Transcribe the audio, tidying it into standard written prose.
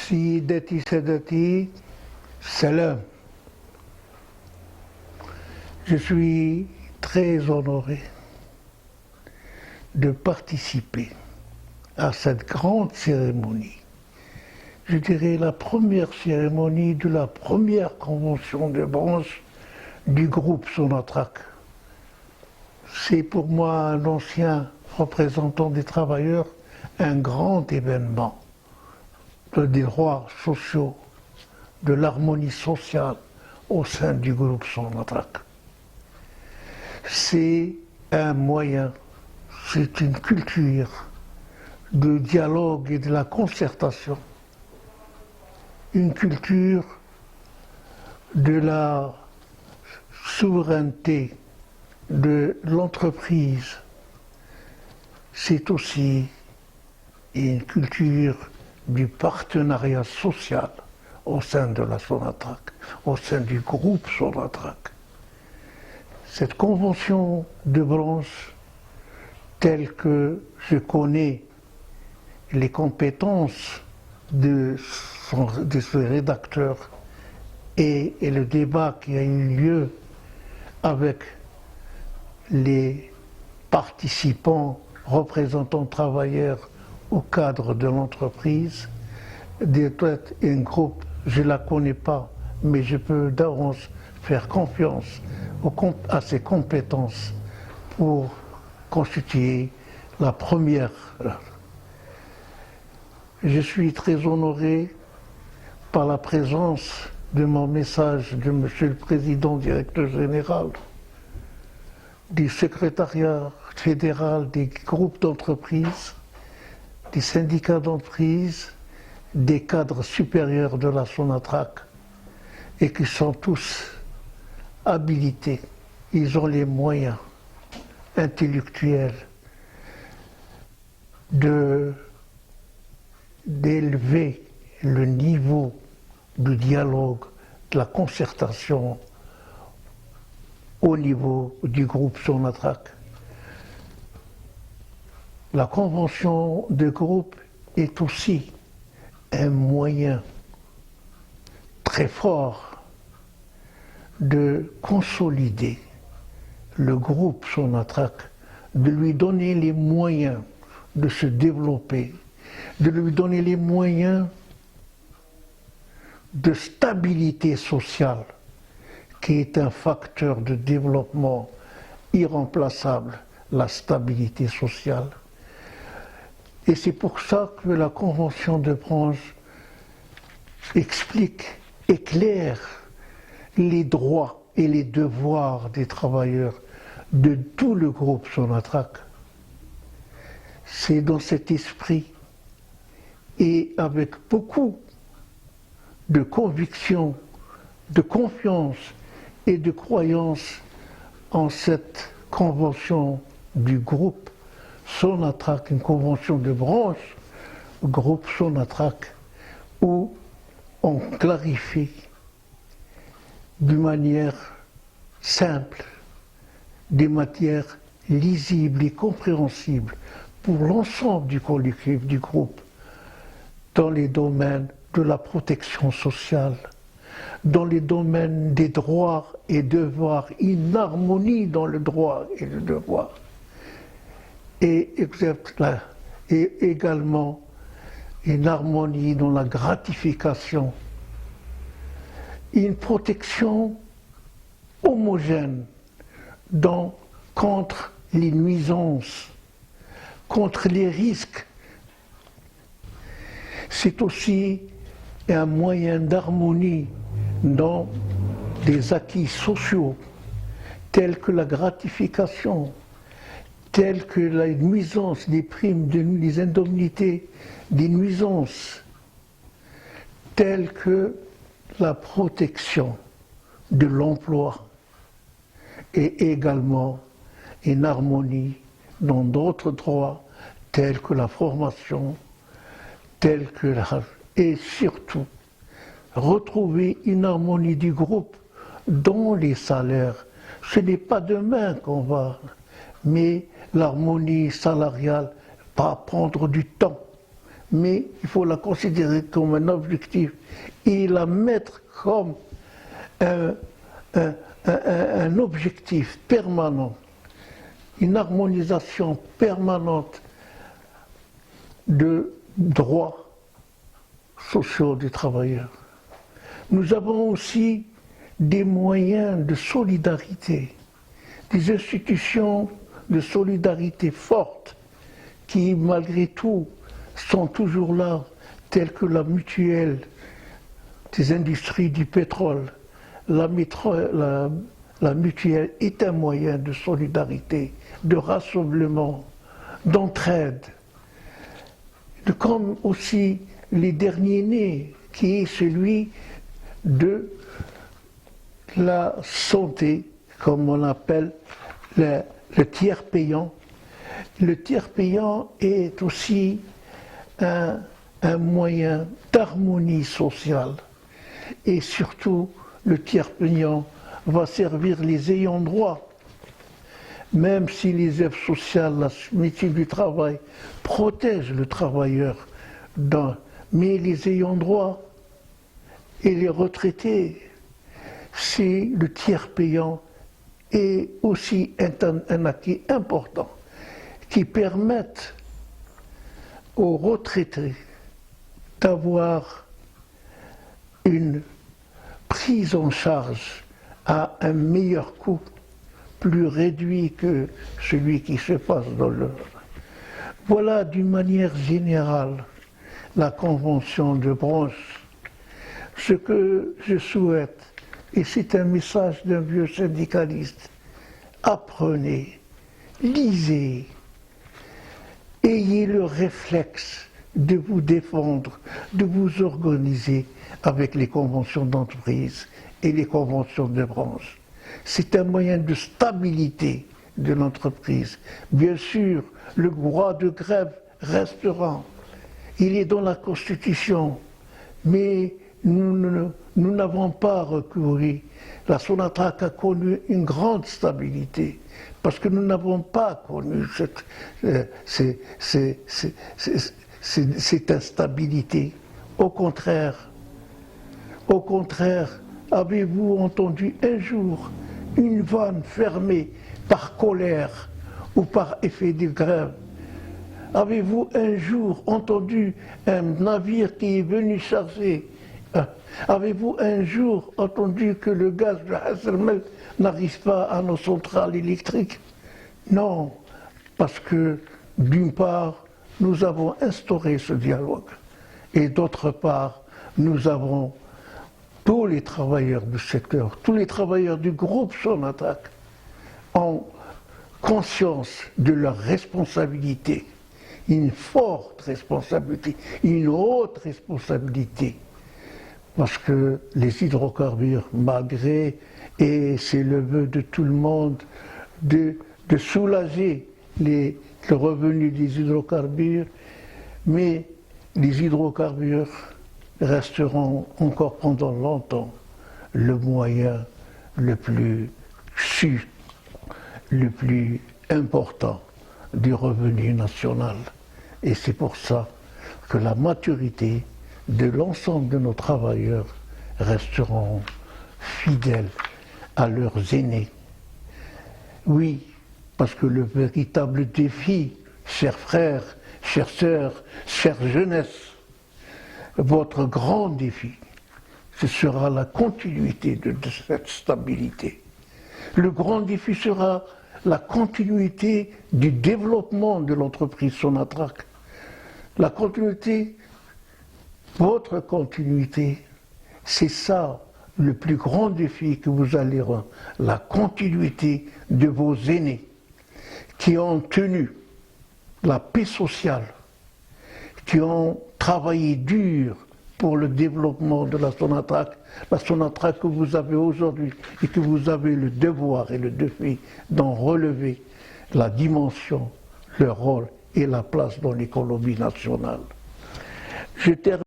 سيدتي سادتي سلام. Je suis très honoré de participer à cette grande cérémonie. Je dirais la première cérémonie de la première convention de branche du groupe Sonatrach. C'est pour moi, un ancien représentant des travailleurs, un grand événement des droits sociaux, de l'harmonie sociale au sein du groupe Sonatrach. C'est un moyen, c'est une culture de dialogue et de la concertation, une culture de la souveraineté de l'entreprise. C'est aussi une culture du partenariat social au sein de la Sonatrach, au sein du groupe Sonatrach. Cette convention de branche, telle que je connais les compétences de ce rédacteur et le débat qui a eu lieu avec les participants, représentants travailleurs au cadre de l'entreprise, un groupe, je ne la connais pas, mais je peux d'avance faire confiance à ses compétences pour constituer la première. Je suis très honoré par la présence de mon message de Monsieur le Président, Directeur Général, du secrétariat fédéral des groupes d'entreprises, des syndicats d'entreprise, des cadres supérieurs de la Sonatrach, et qui sont tous habilités. Ils ont les moyens intellectuels d'élever le niveau du dialogue, de la concertation au niveau du groupe Sonatrach. La convention de groupe est aussi un moyen très fort de consolider le groupe Sonatrach, de lui donner les moyens de se développer, de lui donner les moyens de stabilité sociale, qui est un facteur de développement irremplaçable, la stabilité sociale. Et c'est pour ça que la convention de branche explique, éclaire les droits et les devoirs des travailleurs de tout le groupe Sonatrach. C'est dans cet esprit et avec beaucoup de conviction, de confiance et de croyance en cette convention du groupe Sonatrach, une convention de branche, groupe Sonatrach, où on clarifie d'une manière simple, des matières lisibles et compréhensibles pour l'ensemble du collectif du groupe, dans les domaines de la protection sociale, dans les domaines des droits et devoirs, une harmonie dans le droit et le devoir, et également une harmonie dans la gratification, une protection homogène contre les nuisances, contre les risques. C'est aussi un moyen d'harmonie dans des acquis sociaux tels que la gratification, tels que la nuisance des primes, des indemnités, des nuisances, tels que la protection de l'emploi et également une harmonie dans d'autres droits tels que la formation, et surtout retrouver une harmonie du groupe dans les salaires. Ce n'est pas demain qu'on va, mais l'harmonie salariale va prendre du temps. mais il faut la considérer comme un objectif et la mettre comme un objectif permanent, une harmonisation permanente de droits sociaux des travailleurs. Nous avons aussi des moyens de solidarité, des institutions de solidarité fortes qui, malgré tout, sont toujours là, telles que la mutuelle des industries du pétrole. La mutuelle est un moyen de solidarité, de rassemblement, d'entraide, comme aussi les derniers nés, qui est celui de la santé, comme on appelle le tiers payant. Le tiers payant est aussi un moyen d'harmonie sociale. Et surtout, le tiers payant va servir les ayants droit. Même si les œuvres sociales, la médecine du travail protègent le travailleur, mais les ayants droit et les retraités, c'est le tiers payant est aussi un acquis important qui permettent aux retraités d'avoir une prise en charge à un meilleur coût, plus réduit que celui qui se passe dans le... Voilà d'une manière générale la convention de branche. Ce que je souhaite, et c'est un message d'un vieux syndicaliste, apprenez, lisez, ayez le réflexe de vous défendre, de vous organiser avec les conventions d'entreprise et les conventions de branche. C'est un moyen de stabilité de l'entreprise. Bien sûr, le droit de grève restera. Il est dans la Constitution, mais nous n'avons pas recouru. La Sonatrach a connu une grande stabilité, parce que nous n'avons pas connu cette instabilité. Au contraire, avez-vous entendu un jour une vanne fermée par colère ou par effet de grève? Avez-vous un jour entendu un navire qui est venu charger? Avez-vous un jour entendu que le gaz de Hasselmelk n'arrive pas à nos centrales électriques? Non, parce que d'une part, nous avons instauré ce dialogue et d'autre part, nous avons tous les travailleurs du secteur, tous les travailleurs du groupe Sonatrach ont conscience de leur responsabilité, une forte responsabilité, une haute responsabilité, parce que les hydrocarbures, malgré, et c'est le vœu de tout le monde, de soulager le revenu des hydrocarbures, mais les hydrocarbures resteront encore pendant longtemps le moyen le plus sûr, le plus important du revenu national. Et c'est pour ça que la maturité de l'ensemble de nos travailleurs resteront fidèles à leurs aînés. Oui, parce que le véritable défi, chers frères, chères sœurs, chère jeunesse, votre grand défi, ce sera la continuité de cette stabilité. Le grand défi sera la continuité du développement de l'entreprise Sonatrach. La continuité, votre continuité, c'est ça le plus grand défi que vous allez rendre, la continuité de vos aînés qui ont tenu la paix sociale, qui ont travaillé dur pour le développement de la Sonatrach que vous avez aujourd'hui et que vous avez le devoir et le défi d'en relever la dimension, le rôle et la place dans l'économie nationale. Je termine